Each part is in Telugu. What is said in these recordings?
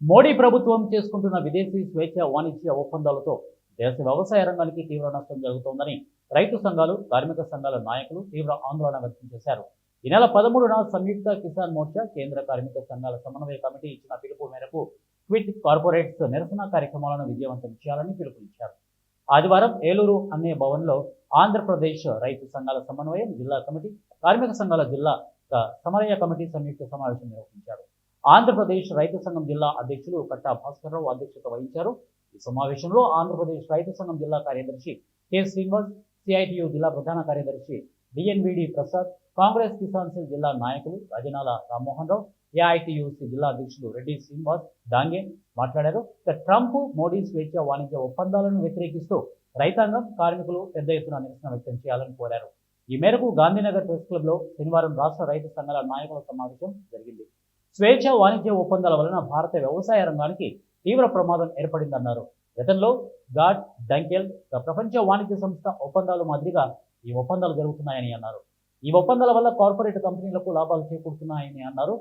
మోడీ ప్రభుత్వం చేసుకుంటున్న విదేశీ స్వేచ్ఛ వాణిజ్య ఒప్పందాలతో దేశ వ్యవసాయ రంగానికి తీవ్ర నష్టం జరుగుతోందని రైతు సంఘాలు, కార్మిక సంఘాల నాయకులు తీవ్ర ఆందోళన వ్యక్తం చేశారు. ఈ నెల 13న సంయుక్త కిసాన్ మోర్చా కేంద్ర కార్మిక సంఘాల సమన్వయ కమిటీ ఇచ్చిన పిలుపు మేరకు క్విట్ కార్పొరేట్స్ నిరసన కార్యక్రమాలను విజయవంతం చేయాలని పిలుపునిచ్చారు. ఆదివారం ఏలూరు అన్నే భవన్లో ఆంధ్రప్రదేశ్ రైతు సంఘాల సమన్వయం జిల్లా కమిటీ, కార్మిక సంఘాల జిల్లా సమన్వయ కమిటీ సంయుక్త సమావేశం నిర్వహించారు. ఆంధ్రప్రదేశ్ రైతు సంఘం జిల్లా అధ్యక్షులు కట్టా భాస్కర్రావు అధ్యక్షత వహించారు. ఈ సమావేశంలో ఆంధ్రప్రదేశ్ రైతు సంఘం జిల్లా కార్యదర్శి కె శ్రీనివాస్, సిఐటియు జిల్లా ప్రధాన కార్యదర్శి డిఎన్విడి ప్రసాద్, కాంగ్రెస్ కిసాన్ సెల్ జిల్లా నాయకులు రాజనాల రామ్మోహన్ రావు, ఏఐటియుసి జిల్లా అధ్యక్షులు రెడ్డి శ్రీనివాస్ డాంగే మాట్లాడారు. ట్రంప్ మోడీ స్వేచ్ఛ వాణిజ్య ఒప్పందాలను వ్యతిరేకిస్తూ రైతాంగం, కార్మికులు పెద్ద ఎత్తున నిరసన వ్యక్తం చేయాలని కోరారు. ఈ మేరకు గాంధీనగర్ ప్రెస్ క్లబ్ లో శనివారం రాష్ట్ర రైతు సంఘాల నాయకుల సమావేశం జరిగింది. స్వేచ్ఛ వాణిజ్య ఒప్పందాల వలన భారత వ్యవసాయ రంగానికి తీవ్ర ప్రమాదం ఏర్పడిందన్నారు. గతంలో గాడ్, డంకెల్ ప్రపంచ వాణిజ్య సంస్థ ఒప్పందాలు మాదిరిగా ఈ ఒప్పందాలు జరుగుతున్నాయని అన్నారు. ఈ ఒప్పందాల వల్ల కార్పొరేట్ కంపెనీలకు లాభాలు చేకూరుతున్నాయని అన్నారు.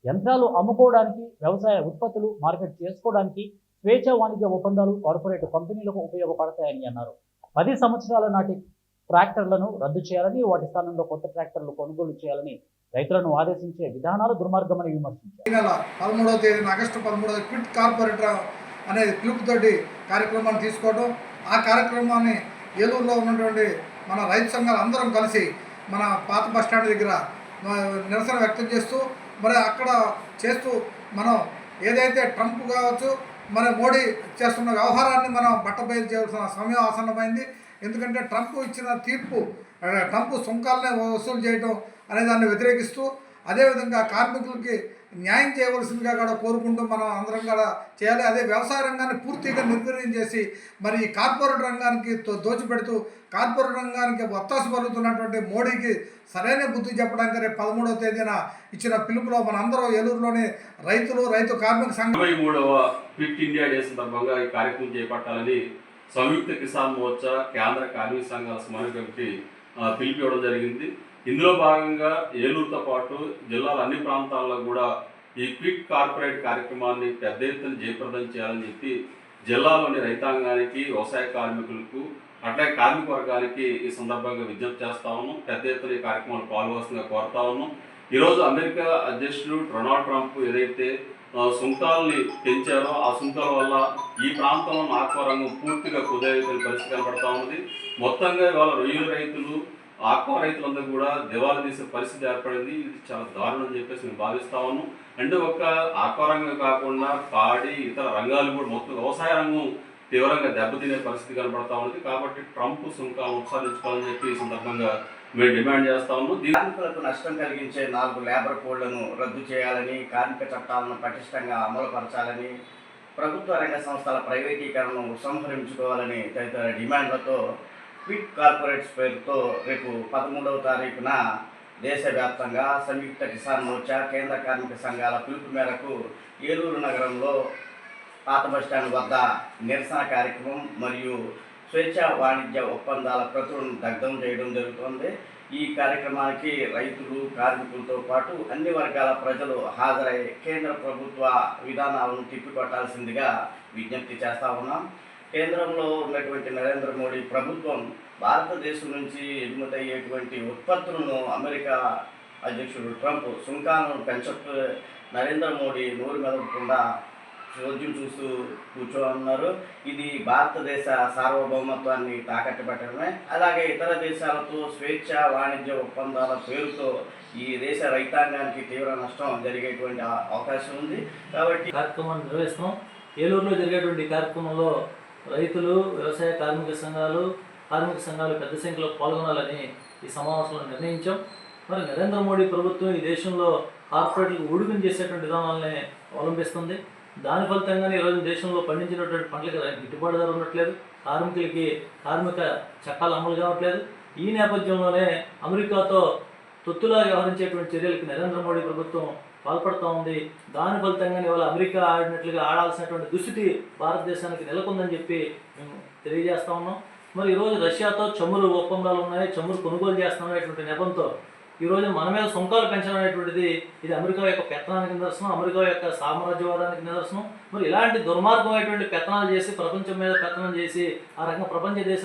యంత్రాలు అమ్ముకోవడానికి, వ్యవసాయ ఉత్పత్తులు మార్కెట్ చేసుకోవడానికి స్వేచ్ఛ వాణిజ్య ఒప్పందాలు కార్పొరేట్ కంపెనీలకు ఉపయోగపడతాయని అన్నారు. 10 సంవత్సరాల నాటి ట్రాక్టర్లను రద్దు చేయాలని, వాటి స్థానంలో కొత్త ట్రాక్టర్లు కొనుగోలు చేయాలని రైతులను ఆదేశించే విధానాలు దుర్మార్గమని విమర్శించారు. ఈ నెల 13వ తేదీన ఆగస్టు 13వ క్విట్ కార్పొరేటర్ అనే పిలుపుతోటి కార్యక్రమాన్ని తీసుకోవడం, ఆ కార్యక్రమాన్ని ఏలూరులో ఉన్నటువంటి మన రైతు సంఘాలు అందరం కలిసి మన పాత బస్టాండ్ దగ్గర నిరసన వ్యక్తం చేస్తూ, మరి అక్కడ చేస్తూ మనం ఏదైతే ట్రంప్ కావచ్చు, మన మోడీ చేస్తున్న వ్యవహారాన్ని మనం బట్టబయలు చేయాల్సిన సమయం ఆసన్నమైంది. ఎందుకంటే ట్రంప్ ఇచ్చిన తీర్పు, ట్రంప్ సుంకాలనే వసూలు చేయడం అనే దాన్ని వ్యతిరేకిస్తూ, అదేవిధంగా కార్మికులకి న్యాయం చేయవలసిందిగా కూడా కోరుకుంటూ మనం అందరం కూడా చేయాలి. అదే వ్యవసాయ రంగాన్ని పూర్తిగా నిర్వీర్యం చేసి మరి ఈ కార్పొరేట్ రంగానికి దోచిపెడుతూ కార్పొరేట్ రంగానికి ఒత్తాసు పలుకుతున్నటువంటి మోడీకి సరైన బుద్ధి చెప్పడానికి రేపు 13వ తేదీన ఇచ్చిన పిలుపులో మనందరం ఏలూరులోని రైతులు, రైతు కార్మిక సంఘం 23వ క్విట్ ఇండియా డే సందర్భంగా ఈ కార్యక్రమం చేపట్టాలని సంయుక్త కిసాన్ మోర్చా కేంద్ర కార్మిక సంఘాల సమన్వయ కమిటీ పిలుపు ఇవ్వడం జరిగింది. ఇందులో భాగంగా ఏలూరుతో పాటు జిల్లాల అన్ని ప్రాంతాల్లో కూడా ఈ క్విట్ కార్పొరేట్ కార్యక్రమాన్ని పెద్ద ఎత్తున జయప్రదం చేయాలని చెప్పి జిల్లాలోని రైతాంగానికి, వ్యవసాయ కార్మికులకు, అట్లాగే కార్మిక వర్గానికి ఈ సందర్భంగా విజ్ఞప్తి చేస్తా ఉన్నాం. పెద్ద ఎత్తున ఈ కార్యక్రమాలు పాల్గొవలసిందిగా కోరుతా ఉన్నాం. ఈరోజు అమెరికా అధ్యక్షుడు డొనాల్డ్ ట్రంప్ ఏదైతే సుంకాలని పెంచారో ఆ సుంకాల వల్ల ఈ ప్రాంతంలో ఆక్వా రంగం పూర్తిగా కుదేరైన పరిస్థితి కనబడతా ఉంది. మొత్తంగా ఇవాళ రొయ్యల రైతులు, ఆక్వా రైతులందరూ కూడా దివాళా తీసే పరిస్థితి ఏర్పడింది. ఇది చాలా దారుణం అని చెప్పేసి మేము భావిస్తా ఉన్నాం. అంటే ఒక్క ఆక్వా రంగం కాకుండా పాడి ఇతర రంగాలు కూడా మొత్తం వ్యవసాయ రంగం తీవ్రంగా దెబ్బతినే పరిస్థితి కనబడతా ఉంది. కాబట్టి ట్రంప్ సుంకాలను ఉపసంహరించుకోవాలని చెప్పి ఈ సందర్భంగా మేము డిమాండ్ చేస్తా ఉన్నాం. కార్మికులకు నష్టం కలిగించే 4 లేబర్ కోడ్లను రద్దు చేయాలని, కార్మిక చట్టాలను పటిష్టంగా అమలుపరచాలని, ప్రభుత్వ రంగ సంస్థల ప్రైవేటీకరణను ఉపసంహరించుకోవాలని తదితర డిమాండ్లతో క్విట్ కార్పొరేట్స్ పేరుతో రేపు 13వ తారీఖున దేశవ్యాప్తంగా సంయుక్త కిసాన్ మోర్చా కేంద్ర కార్మిక సంఘాల పిలుపు మేరకు ఏలూరు నగరంలో పాత బస్టాండ్ వద్ద నిరసన కార్యక్రమం మరియు స్వేచ్ఛ వాణిజ్య ఒప్పందాల ప్రతులను దగ్ధం చేయడం జరుగుతోంది. ఈ కార్యక్రమానికి రైతులు, కార్మికులతో పాటు అన్ని వర్గాల ప్రజలు హాజరై కేంద్ర ప్రభుత్వ విధానాలను తిప్పికొట్టాల్సిందిగా విజ్ఞప్తి చేస్తా ఉన్నాం. కేంద్రంలో ఉన్నటువంటి నరేంద్ర మోడీ ప్రభుత్వం భారతదేశం నుంచి ఎగుమతి అయ్యేటువంటి ఉత్పత్తులను అమెరికా అధ్యక్షుడు ట్రంప్ సుంకాలను పెంచుతూ నరేంద్ర మోడీ నోరు మెదపకుండా చోద్యం చూస్తూ కూర్చోన్నారు. ఇది భారతదేశ సార్వభౌమత్వాన్ని తాకట్టు పెట్టడమే. అలాగే ఇతర దేశాలతో స్వేచ్ఛ వాణిజ్య ఒప్పందాల పేరుతో ఈ దేశ రైతాంగానికి తీవ్ర నష్టం జరిగేటువంటి అవకాశం ఉంది. కాబట్టి కార్యక్రమాన్ని నిర్వహిస్తాం. ఏలూరులో జరిగేటువంటి కార్యక్రమంలో రైతులు, వ్యవసాయ కార్మిక సంఘాలు పెద్ద సంఖ్యలో పాల్గొనాలని ఈ సమావేశంలో నిర్ణయించాం. మరి నరేంద్ర మోడీ ప్రభుత్వం ఈ దేశంలో కార్పొరేట్లకు ఊడిగం చేసేటువంటి విధానాలని అవలంబిస్తుంది. దాని ఫలితంగానే ఈరోజు దేశంలో పండించినటువంటి పంటలకు గిట్టుబాటు ధర ఉండట్లేదు, కార్మికులకి కార్మిక చట్టాలు అమలు కావట్లేదు. ఈ నేపథ్యంలోనే అమెరికాతో తొత్తులా వ్యవహరించేటువంటి చర్యలకు నరేంద్ర మోడీ ప్రభుత్వం పాల్పడుతూ ఉంది. దాని ఫలితంగానే ఇవాళ అమెరికా ఆడినట్లుగా ఆడాల్సినటువంటి దుస్థితి భారతదేశానికి నెలకొందని చెప్పి మేము తెలియజేస్తా ఉన్నాం. మరి ఈరోజు రష్యాతో చమురు ఒప్పందాలు ఉన్నాయి, చమురు కొనుగోలు చేస్తామనేటువంటి నెపంతో ఈ రోజు మన మీద సుంకాలు పెంచడం అనేటువంటిది ఇది అమెరికా యొక్క పెత్తనానికి నిదర్శనం, అమెరికా యొక్క సామ్రాజ్యవాదానికి నిదర్శనం. మరి ఇలాంటి దుర్మార్గమైనటువంటి పెత్తనాలు చేసి ప్రపంచం మీద పెత్తనం చేసి ఆ రకంగా ప్రపంచ దేశ